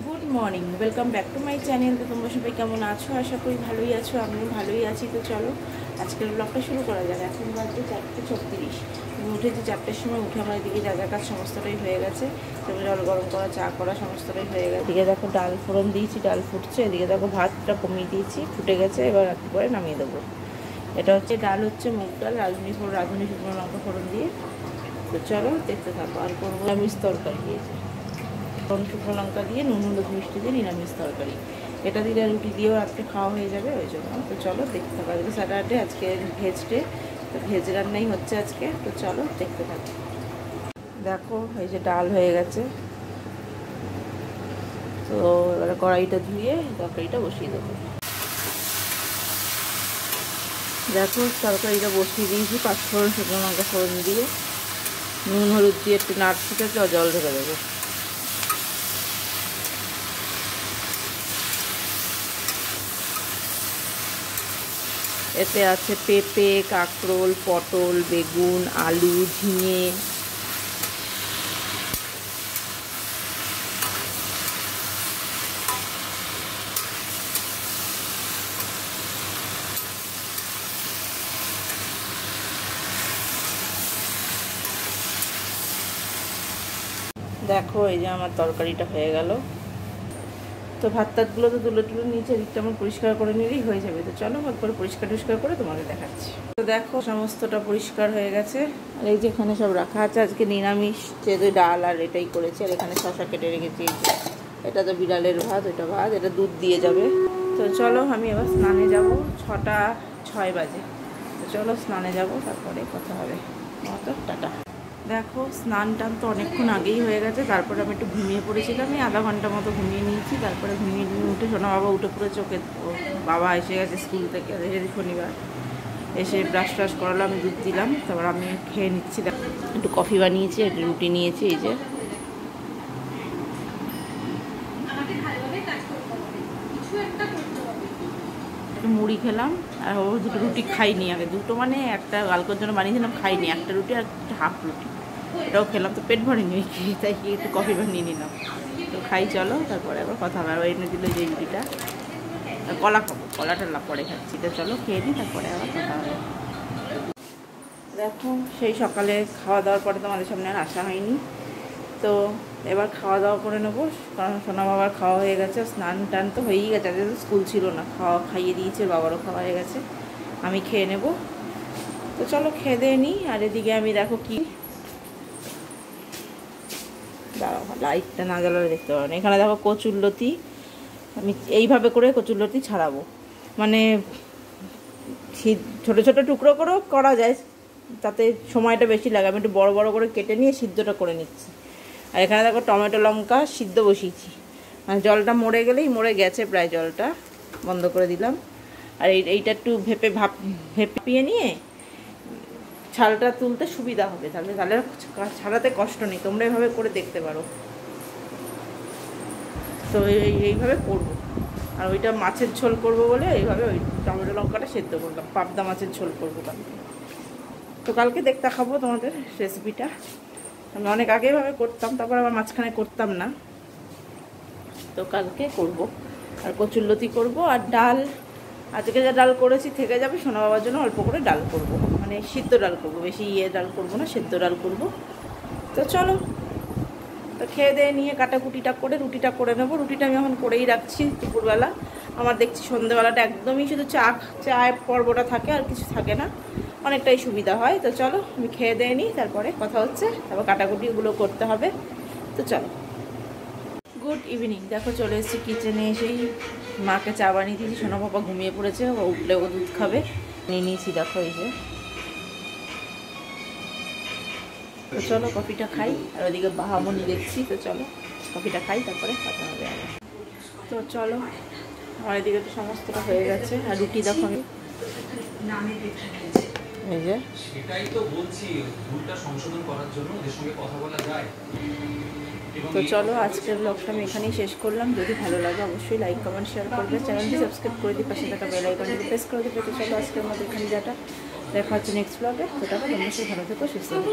Good morning, welcome back to my channel. তো তোমরা সবাই কেমন আছো? আশা করি ভালোই আছো, আমিও ভালোই আছি। তো চলো আজকের ব্লগটা শুরু করা যাক। এখন বাজছে 4:36। আমি উঠেছি 4টের সময়। উঠে আমার এদিকে যা যা কাজ সমস্তটাই হয়ে গেছে। তারপরে জল গরম করা, চা করা সমস্তটাই হয়ে গেছে। এদিকে দেখো ডাল ফোড়ন দিয়েছি, ডাল ফুটছে। এদিকে দেখো ভাতটা কমিয়ে দিয়েছি, ফুটে গেছে। এবার একটু পরে নামিয়ে দেবো। এটা হচ্ছে ডাল, হচ্ছে মুগ ডাল, রাঁধুনি শুকনো লঙ্কা ফোড়ন দিয়ে। তো চলো দেখতে থাকো। আর করবো নিরামিষ তরকারি দিয়েছি, শুকনো লঙ্কা দিয়ে, নুন হলুদ মিষ্টি দিয়ে নিরামিষ তরকারি। এটা দিলে রুটি দিয়েও রাত্রে খাওয়া হয়ে যাবে, ওই জন্য। তো চলো দেখতে থাকো। আজকে স্যাটারডে, আজকে ভেজ ডে, তো ভেজ রান্নাই হচ্ছে আজকে। তো চলো দেখতে থাকো। দেখো এই যে ডাল হয়ে গেছে। তো এবারে কড়াইটা ধুয়ে তরকারিটা বসিয়ে দেবো। দেখো তরকারিটা বসিয়ে দিয়েছি, পাঁচফোড়ন শুকনো লঙ্কা ফোড়ন দিয়ে, নুন হলুদ দিয়ে একটু নাড়তে জল ঢেলে দেবো। এতে আছে পেঁপে, কাঁকরোল, পটল, বেগুন, আলু, ঝিঙে। দেখো এই যে আমার তরকারিটা হয়ে গেল। তো ভাত টাতগুলো তো তুলে নিচে দিকটা আমার পরিষ্কার করে নিলেই হয়ে যাবে। তো চলো একবার পরিষ্কার করে তোমাকে দেখাচ্ছি। তো দেখো সমস্তটা পরিষ্কার হয়ে গেছে। আর এই যেখানে সব রাখা আছে, আজকে নিরামিষ যেহেতু ডাল আর এটাই করেছি। আর এখানে শশা কেটে রেখেছি। এটা তো বিড়ালের ভাত, এটা ভাত, এটা দুধ দিয়ে যাবে। তো চলো আমি এবার স্নানে যাব। 6:06 বাজে। তো চলো স্নানে যাব, তারপরে কথা হবে। তো টাটা। দেখো স্নান টান তো অনেকক্ষণ আগেই হয়ে গেছে। তারপরে আমি একটু ঘুমিয়ে পড়েছিলাম, আমি আধা ঘন্টা মতো ঘুমিয়ে নিয়েছি। তারপরে ঘুমিয়ে উঠে সোনা বাবা উঠে পড়েছে। ওকে বাবা এসে গেছে স্কুল থেকে, এসে শনিবার এসে ব্রাশ ট্রাশ করালো, আমি দুধ দিলাম। তারপর আমি খেয়ে নিচ্ছি। একটু কফি বানিয়েছি, একটু রুটি নিয়েছি। এই যে একটু মুড়ি খেলাম। আর ও দুটো রুটি খাইনি আগে, দুটো মানে একটা কালকের জন্য বানিয়েছিলাম, খাইনি। একটা রুটি আর একটা হাফ রুটি, এটাও খেলাম। তো পেট ভরেনি খেয়ে, তাই একটু কফি বানিয়ে নিলাম। তো খাই চলো, তারপরে আবার কথা হবে। আর এনে দিল যে রুটিটা, কলা খাবো, কলাটা পরে খাচ্ছি। তো চলো খেয়ে নিই, তারপরে আবার কথা হবে। দেখো সেই সকালে খাওয়া দাওয়ার পরে তোমাদের সামনে আর আসা হয়নি। তো এবার খাওয়া দাওয়া করে নেবো, কারণ সোনা বাবার খাওয়া হয়ে গেছে। স্নান টান তো হয়েই গেছে, আজকে তো স্কুল ছিল না। খাইয়ে দিয়েছে, বাবারও খাওয়া হয়ে গেছে। আমি খেয়ে নেব। তো চলো খেয়ে দিয়ে নিই। আর এদিকে আমি দেখো কি, দাঁড়াও লাইটটা না জ্বালালে দেখতে পাবো না। এখানে দেখো কচুরলতি, আমি এইভাবে করে কচুরলতি ছাড়াবো। মানে ছোটো ছোটো টুকরো করেও করা যায়, তাতে সময়টা বেশি লাগে। আমি একটু বড় বড় করে কেটে নিয়ে সিদ্ধটা করে নিচ্ছি। আর এখানে দেখো টমেটো লঙ্কা সিদ্ধ বসিয়েছি। মানে জলটা মরে গেলেই, মরে গেছে প্রায়, জলটা বন্ধ করে দিলাম। আর এইটা একটু ভেপিয়ে নিয়ে ছালটা তুলতে সুবিধা হবে, তাহলে ছাড়াতে কষ্ট নেই। তোমরা এইভাবে করে দেখতে পারো। তো এইভাবে করবো। আর ওইটা মাছের ঝোল করবো বলে এইভাবে ওই টমেটো লঙ্কাটা সেদ্ধ করলাম। পাবদা মাছের ঝোল করবো কালকে। তো কালকে দেখতে খাবো তোমাদের রেসিপিটা। আমি অনেক আগেভাবে করতাম, তারপর আবার মাঝখানে করতাম না। তো কালকে করব। আর কচুরলতি করব। আর ডাল, আজকে যা ডাল করেছি থেকে যাবে। সোনা বাবার জন্য অল্প করে ডাল করব, মানে সিদ্ধ ডাল করব, বেশি ডাল করব না, সিদ্ধ ডাল করব। তো চলো, তো খেয়ে দিয়ে নিয়ে কাটাকুটিটা করে রুটিটা করে নেবো। রুটিটা আমি এখন করেই রাখছি দুপুরবেলা। আমার দেখছি সন্ধ্যেবেলাটা একদমই শুধু চায়ের পর্বটা থাকে, আর কিছু থাকে না, অনেকটাই সুবিধা হয়। তো চলো আমি খেয়ে দিয়ে নিই, তারপরে কথা হচ্ছে। তারপর কাটাকুটিগুলো করতে হবে। তো চলো। Good evening. দেখো চলে এসেছি কিচেনে। এসেই মাকে চা বানিয়ে দিয়েছি। সোনা বাবা ঘুমিয়ে পড়েছে, ও উঠলে ও দুধ খাবে। নিয়ে নিয়েছি দেখো এই যে। তো চলো কফিটা খাই। আর ওদিকে বাহামনি দেখছি। তো চলো কফিটা খাই, তারপরে কথা হবে আবার। তো চলো, আমার এদিকে তো সমস্তটা হয়ে গেছে। আর রুটি দেখো আমি এই যে, সেটাই তো বলছি, ভুলটা সংশোধন করার জন্য ওদের সঙ্গে কথা বলা যায়। তো চলো আজকের ব্লগটা আমি এখানেই শেষ করলাম। যদি ভালো লাগে অবশ্যই লাইক কমেন্ট শেয়ার করবে, চ্যানেলটি সাবস্ক্রাইব করে দিই, পাশে থাকা বেল আইকনটি প্রেস করে দিবে। তো চলো আজকের মতো এখানে যাটা দেখা হচ্ছে নেক্সট ব্লগে। তো টাকা, তোমরা সবাই ভালো থেকো, সুস্থ থেকো।